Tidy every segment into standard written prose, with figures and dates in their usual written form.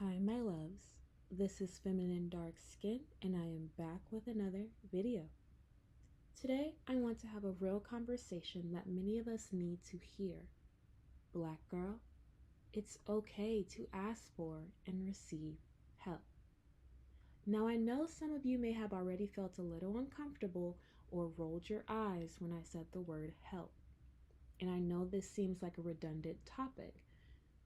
Hi, my loves. This is Feminine Dark Skin, and I am back with another video. Today, I want to have a real conversation that many of us need to hear. Black girl, it's okay to ask for and receive help. Now, I know some of you may have already felt a little uncomfortable or rolled your eyes when I said the word help. And I know this seems like a redundant topic,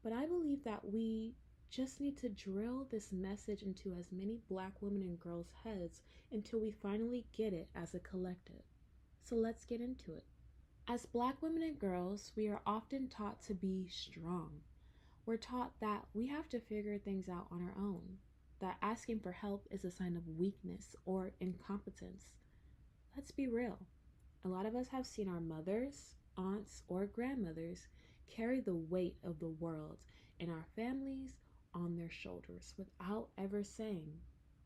but I believe that we just need to drill this message into as many Black women and girls' heads until we finally get it as a collective. So let's get into it. As Black women and girls, we are often taught to be strong. We're taught that we have to figure things out on our own, that asking for help is a sign of weakness or incompetence. Let's be real. A lot of us have seen our mothers, aunts, or grandmothers carry the weight of the world and our families on their shoulders without ever saying,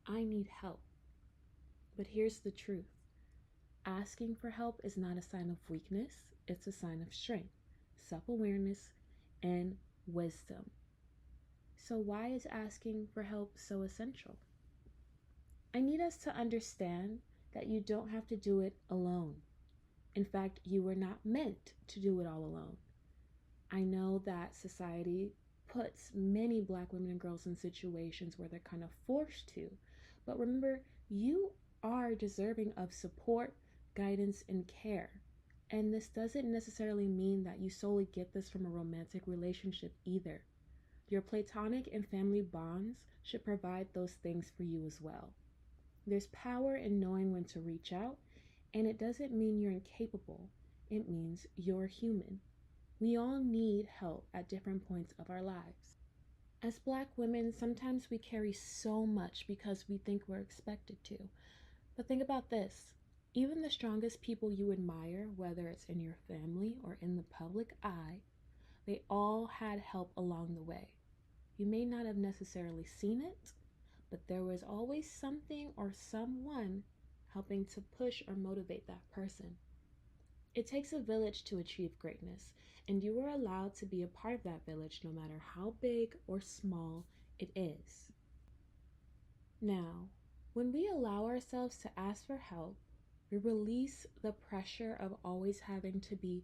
I need help. But here's the truth. Asking for help is not a sign of weakness, it's a sign of strength, self-awareness, and wisdom. So why is asking for help so essential? I need us to understand that you don't have to do it alone. In fact, you were not meant to do it all alone. I know that society puts many Black women and girls in situations where they're kind of forced to, but remember, you are deserving of support, guidance, and care. And this doesn't necessarily mean that you solely get this from a romantic relationship either. Your platonic and family bonds should provide those things for you as well. There's power in knowing when to reach out, and it doesn't mean you're incapable. It means you're human. We all need help at different points of our lives. As Black women, sometimes we carry so much because we think we're expected to. But think about this. Even the strongest people you admire, whether it's in your family or in the public eye, they all had help along the way. You may not have necessarily seen it, but there was always something or someone helping to push or motivate that person. It takes a village to achieve greatness, and you are allowed to be a part of that village no matter how big or small it is. Now, when we allow ourselves to ask for help, we release the pressure of always having to be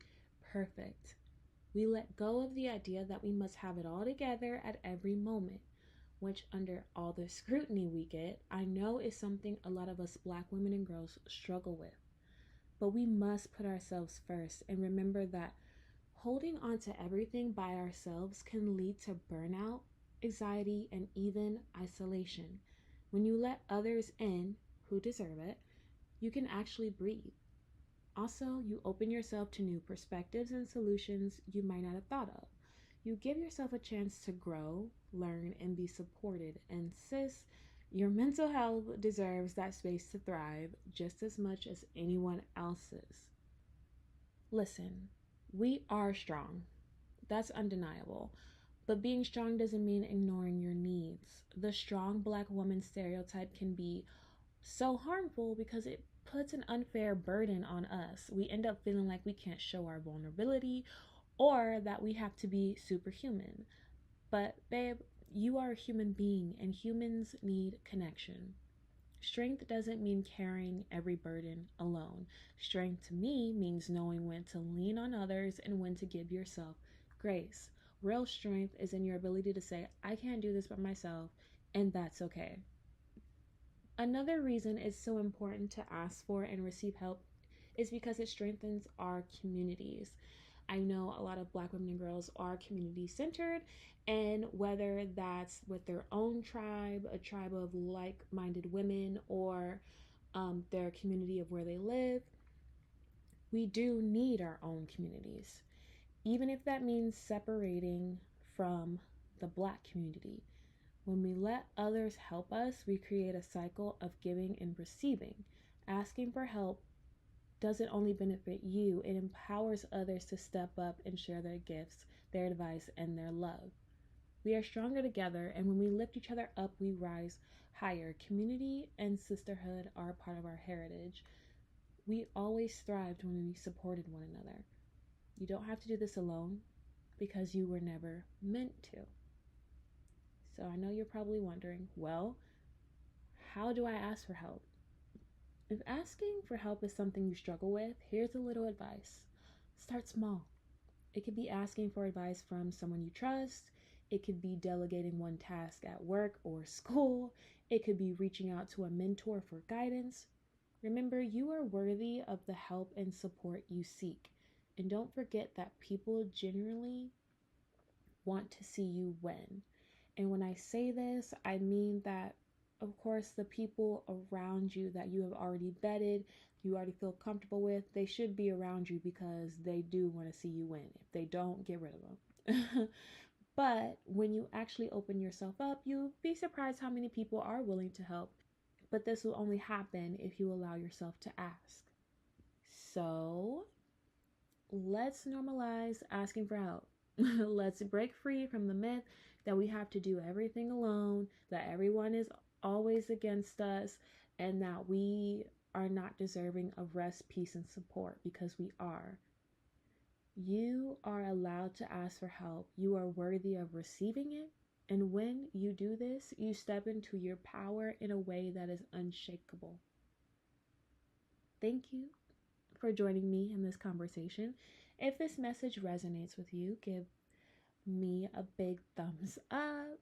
perfect. We let go of the idea that we must have it all together at every moment, which, under all the scrutiny we get, I know is something a lot of us Black women and girls struggle with. But we must put ourselves first and remember that holding on to everything by ourselves can lead to burnout, anxiety, and even isolation. When you let others in who deserve it, you can actually breathe. Also, you open yourself to new perspectives and solutions you might not have thought of. You give yourself a chance to grow, learn, and be supported. And sis, your mental health deserves that space to thrive just as much as anyone else's. Listen, we are strong. That's undeniable. But being strong doesn't mean ignoring your needs. The strong Black woman stereotype can be so harmful because it puts an unfair burden on us. We end up feeling like we can't show our vulnerability or that we have to be superhuman. But, babe, you are a human being and humans need connection. Strength doesn't mean carrying every burden alone. Strength to me means knowing when to lean on others and when to give yourself grace. Real strength is in your ability to say, I can't do this by myself, and that's okay. Another reason it's so important to ask for and receive help is because it strengthens our communities. I know a lot of Black women and girls are community centered, and whether that's with their own tribe, a tribe of like minded women, or their community of where they live, we do need our own communities, even if that means separating from the Black community. When we let others help us, we create a cycle of giving and receiving. Asking for help doesn't only benefit you, it empowers others to step up and share their gifts, their advice, and their love. We are stronger together, and when we lift each other up, we rise higher. Community and sisterhood are a part of our heritage. We always thrived when we supported one another. You don't have to do this alone because you were never meant to. So I know you're probably wondering, well, how do I ask for help? If asking for help is something you struggle with, here's a little advice. Start small. It could be asking for advice from someone you trust. It could be delegating one task at work or school. It could be reaching out to a mentor for guidance. Remember, you are worthy of the help and support you seek. And don't forget that people generally want to see you win. And when I say this, I mean that, of course, the people around you that you have already vetted, you already feel comfortable with, they should be around you because they do want to see you win. If they don't, get rid of them. But when you actually open yourself up, you'll be surprised how many people are willing to help. But this will only happen if you allow yourself to ask. So let's normalize asking for help. Let's break free from the myth that we have to do everything alone, that everyone is always against us, and that we are not deserving of rest, peace, and support, because we are. You are allowed to ask for help. You are worthy of receiving it. And when you do this, you step into your power in a way that is unshakable. Thank you for joining me in this conversation. If this message resonates with you, give me a big thumbs up.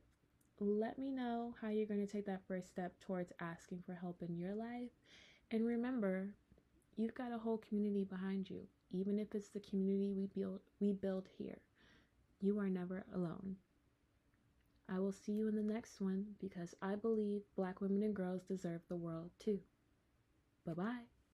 Let me know how you're going to take that first step towards asking for help in your life. And remember, you've got a whole community behind you. Even if it's the community we build here, you are never alone. I will see you in the next one, because I believe Black women and girls deserve the world too. Bye-bye.